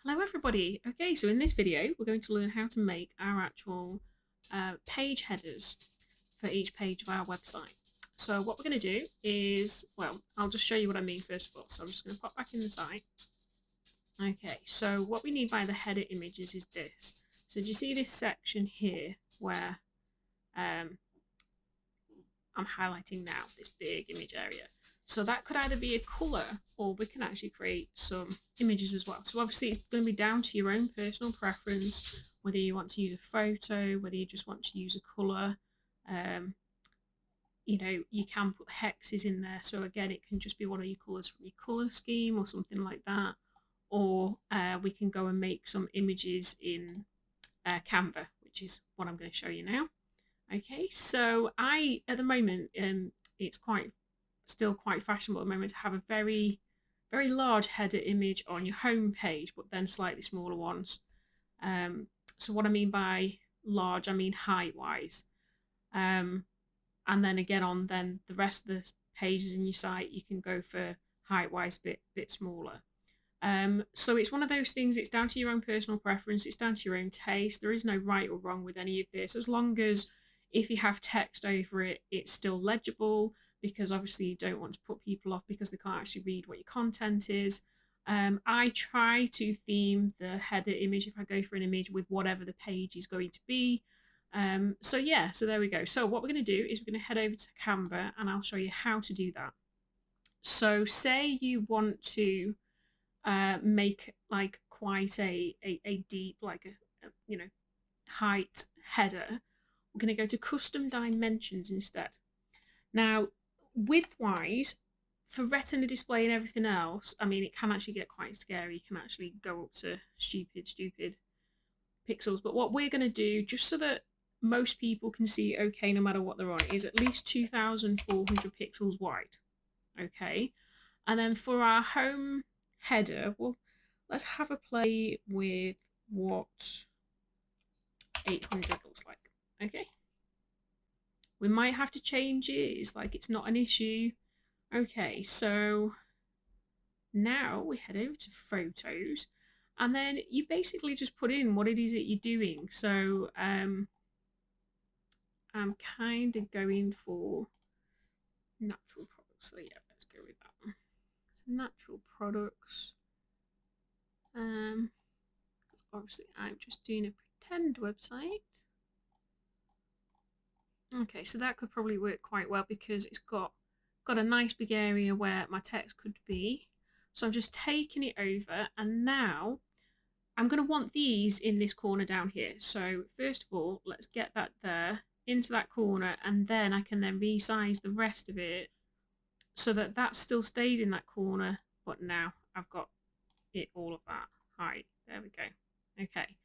Hello everybody. Okay, so in this video we're going to learn how to make our actual page headers for each page of our website. So what we're going to do is, well, I'll just show you what I mean first of all. So I'm just going to pop back in the site. Okay, so what we need by the header images is this. So do you see this section here where I'm highlighting now, this big image area? So that could either be a colour or we can actually create some images as well. So obviously it's going to be down to your own personal preference, whether you want to use a photo, whether you just want to use a colour. You know, you can put hexes in there. So again, it can just be one of your colours from your colour scheme or something like that. Or we can go and make some images in Canva, which is what I'm going to show you now. Okay, so at the moment, it's still quite fashionable at the moment to have a very large header image on your home page, but then slightly smaller ones. So what I mean by large, I mean height wise. And then again on then the rest of the pages in your site, you can go for height wise bit smaller. So it's one of those things, it's down to your own personal preference, it's down to your own taste. There is no right or wrong with any of this, as long as if you have text over it, it's still legible, because obviously you don't want to put people off because they can't actually read what your content is. I try to theme the header image if I go for an image with whatever the page is going to be. So yeah, so there we go. So what we're going to do is we're going to head over to Canva and I'll show you how to do that. So say you want to make like quite a deep, like a height header. We're going to go to custom dimensions instead. Now, width wise, for retina display and everything else, I mean, it can actually get quite scary. You can actually go up to stupid pixels. But what we're going to do, just so that most people can see okay no matter what they're on, is at least 2,400 pixels wide. Okay. And then for our home header, well, let's have a play with what 800 looks like. Okay. We might have to change it. It's like it's not an issue. Okay, so now we head over to photos and then you basically just put in what it is that you're doing. So I'm kind of going for natural products. So yeah, let's go with that one. So natural products. Because obviously I'm just doing a pretend website. Okay, so that could probably work quite well because it's got a nice big area where my text could be. So I'm just taking it over and now I'm going to want these in this corner down here. So first of all, let's get that there into that corner and then I can then resize the rest of it so that that still stays in that corner, but now I've got it all of that height. There we go. Okay,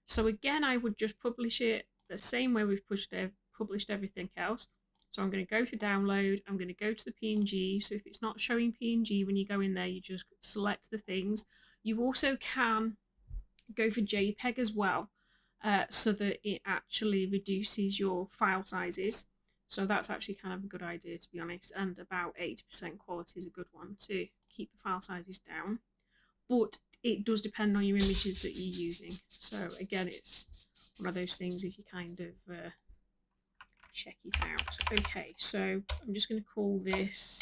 so again, I would just publish it the same way we've published everything else. So I'm going to go to download, I'm going to go to the PNG. So if it's not showing PNG when you go in there, you just select the things. You also can go for JPEG as well, so that it actually reduces your file sizes. So that's actually kind of a good idea, to be honest, and about 80% quality is a good one to keep the file sizes down. But it does depend on your images that you're using. So again, it's one of those things if you kind of check it out. Okay, so I'm just going to call this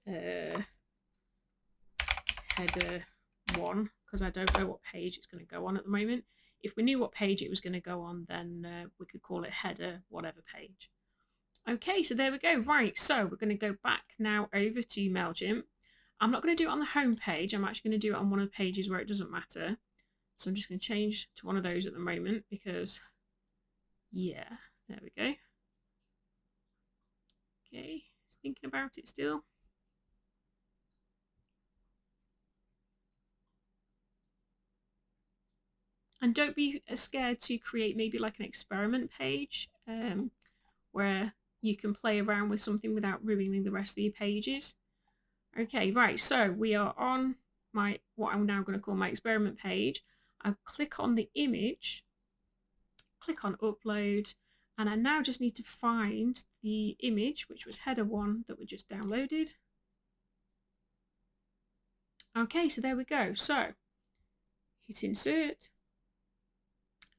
header 1 because I don't know what page it's going to go on at the moment. If we knew what page it was going to go on, then we could call it header whatever page. Okay, so there we go. Right, so we're going to go back now over to MailChimp. I'm not going to do it on the home page. I'm actually going to do it on one of the pages where it doesn't matter. So I'm just going to change to one of those at the moment because, yeah, there we go. Okay, just thinking about it still. And don't be scared to create maybe like an experiment page where you can play around with something without ruining the rest of your pages. Okay, right, so we are on what I'm now going to call my experiment page. I click on the image, click on upload, and I now just need to find the image, which was header 1 that we just downloaded. Okay, so there we go. So hit insert,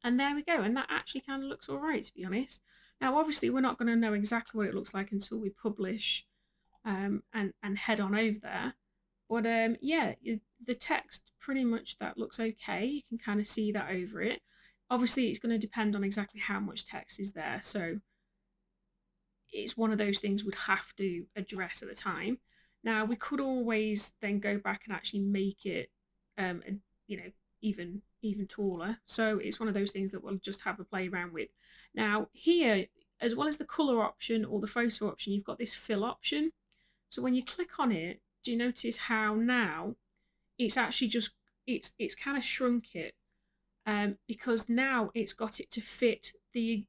and there we go. And that actually kind of looks all right, to be honest. Now, obviously, we're not going to know exactly what it looks like until we publish and head on over there. But yeah, the text pretty much that looks okay. You can kind of see that over it. Obviously, it's going to depend on exactly how much text is there. So it's one of those things we'd have to address at the time. Now, we could always then go back and actually make it, you know, even taller. So it's one of those things that we'll just have a play around with. Now, here, as well as the color option or the photo option, you've got this fill option. So when you click on it, do you notice how now it's actually just it's kind of shrunk it, because now it's got it to fit the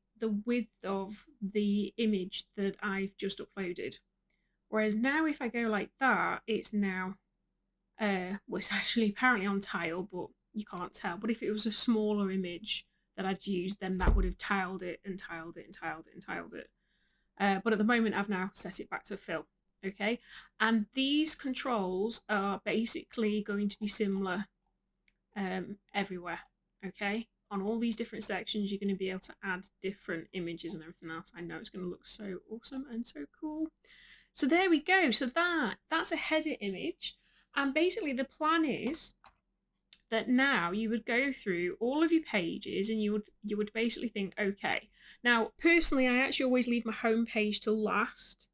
width of the image that I've just uploaded. Whereas now if I go like that, it's now well, it's actually apparently on tile, but you can't tell. But if it was a smaller image that I'd used, then that would have tiled it and tiled it and tiled it and tiled it. But at the moment, I've now set it back to fill. Okay, and these controls are basically going to be similar everywhere. Okay, on all these different sections, you're going to be able to add different images and everything else. I know it's going to look so awesome and so cool. So there we go. So that's a header image, and basically the plan is that now you would go through all of your pages and you would basically think, okay, now personally I actually always leave my home page till last,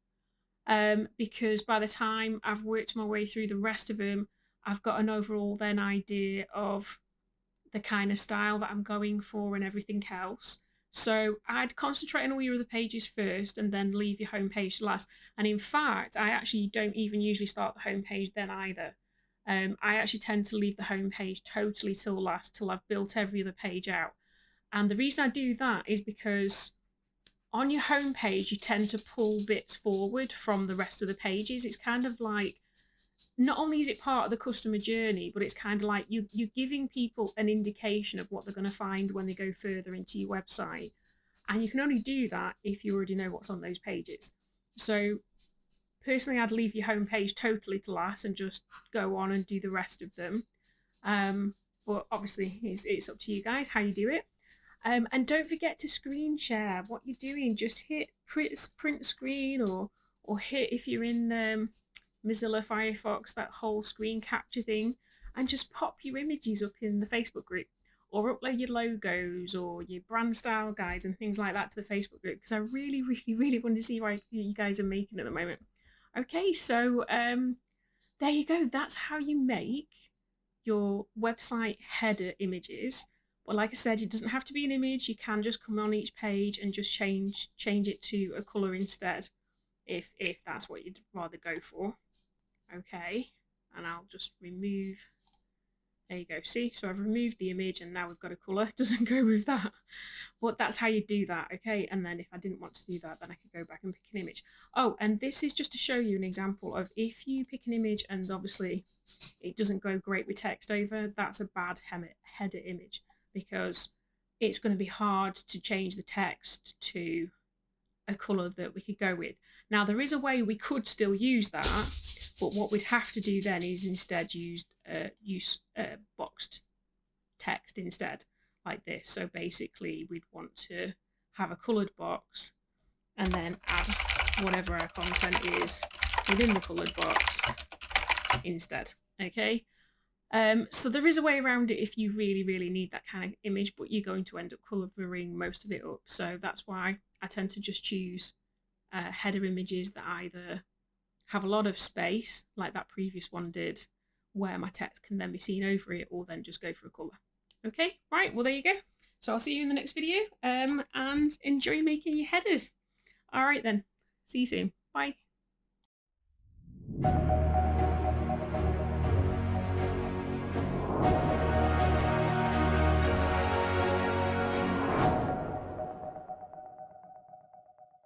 because by the time I've worked my way through the rest of them, I've got an overall then idea of the kind of style that I'm going for and everything else. So I'd concentrate on all your other pages first and then leave your home page to last. And in fact, I actually don't even usually start the home page then either. I actually tend to leave the home page totally till last, till I've built every other page out. And the reason I do that is because on your home page, you tend to pull bits forward from the rest of the pages. It's kind of like, not only is it part of the customer journey, but it's kind of like you're giving people an indication of what they're going to find when they go further into your website. And you can only do that if you already know what's on those pages. So personally, I'd leave your home page totally to last and just go on and do the rest of them. But obviously, it's up to you guys how you do it. And don't forget to screen share what you're doing. Just hit print screen or hit, if you're in Mozilla Firefox, that whole screen capture thing, and just pop your images up in the Facebook group, or upload your logos or your brand style guides and things like that to the Facebook group, because I really, really, really want to see what you guys are making at the moment. Okay, so there you go. That's how you make your website header images. But like I said, it doesn't have to be an image. You can just come on each page and just change it to a color instead, if that's what you'd rather go for. Okay, and I'll just remove. There you go. See, so I've removed the image and now we've got a color. It doesn't go with that, but that's how you do that. Okay, and then if I didn't want to do that, then I could go back and pick an image. Oh, and this is just to show you an example of if you pick an image and obviously it doesn't go great with text over, that's a bad header image, because it's going to be hard to change the text to a colour that we could go with. Now, there is a way we could still use that, but what we'd have to do then is instead use boxed text instead, like this. So basically, we'd want to have a coloured box and then add whatever our content is within the coloured box instead. Okay. So there is a way around it if you really, really need that kind of image, but you're going to end up colouring most of it up. So that's why I tend to just choose header images that either have a lot of space, like that previous one did, where my text can then be seen over it, or then just go for a colour. Okay, right, well there you go. So I'll see you in the next video, and enjoy making your headers. All right then, see you soon. Bye.